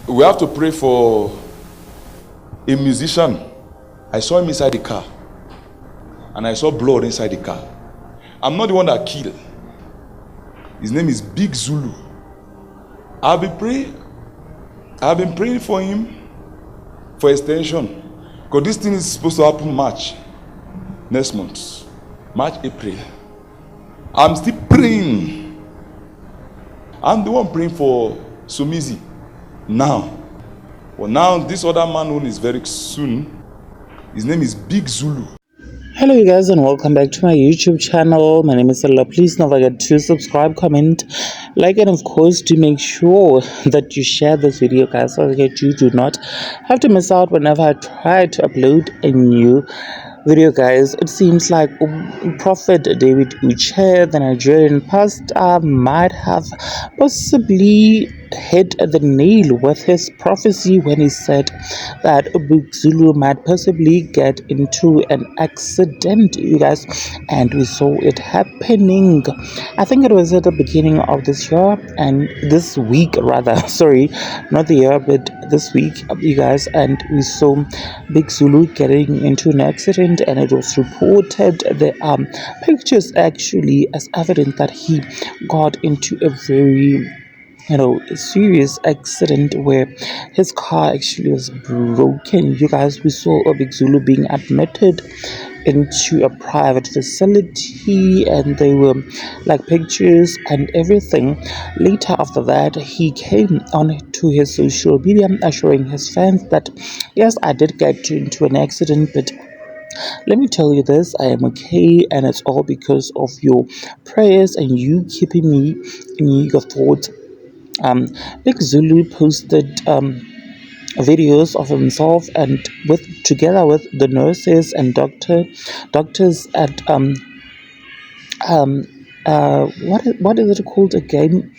We have to pray for a musician. I saw him inside the car, and I saw blood inside the car. I'm not the one that killed. His name is Big Zulu. I've been praying for him for extension, because this thing is supposed to happen March next month, March, April. I'm still praying. I'm the one praying for Sumizi now. Well, now this other man who is very soon, his name is Big Zulu. Hello you guys, and welcome back to my YouTube channel. My name is Zulu. Please don't forget to subscribe, comment, like, and of course to make sure that you share this video, guys, so that you do not have to miss out whenever I try to upload a new video, guys. It seems like Prophet David Uche, the Nigerian pastor, might have possibly hit the nail with his prophecy when he said that Big Zulu might possibly get into an accident, you guys, and we saw it happening. I think it was at the beginning of this year, and this week rather, sorry, not the year but this week, you guys, and we saw Big Zulu getting into an accident, and it was reported there are pictures actually as evidence that he got into a very a serious accident where his car actually was broken. You guys, we saw a Big Zulu being admitted into a private facility, and they were like pictures and everything. Later after that, he came on to his social media assuring his fans that yes, I did get into an accident, but let me tell you this, I am okay, and it's all because of your prayers and you keeping me in your thoughts. Big Zulu posted videos of himself and together with the nurses and doctors at what is it called again?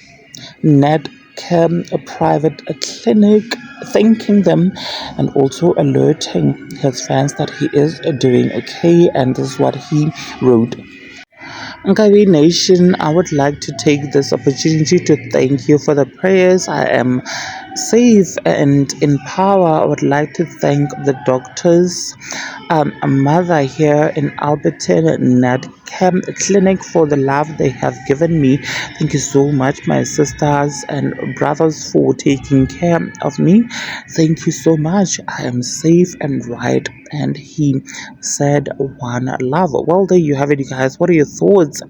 Nedcam, a private clinic, thanking them and also alerting his fans that he is doing okay, and this is what he wrote. Nkabi Nation, I would like to take this opportunity to thank you for the prayers. I am safe and in power. I would like to thank the doctors, a mother here in Alberton, Nadcam Clinic, for the love they have given me. Thank you so much, my sisters and brothers, for taking care of me. Thank you so much. I am safe and right. And he said, one love. Well, there you have it, you guys. What are your thoughts?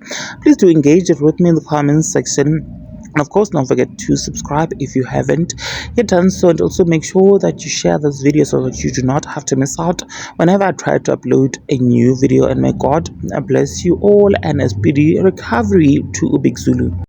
Please do engage it with me in the comments section. And of course, don't forget to subscribe if you haven't yet done so, and also make sure that you share this video so that you do not have to miss out whenever I try to upload a new video. And may God bless you all, and a speedy recovery to Big Zulu.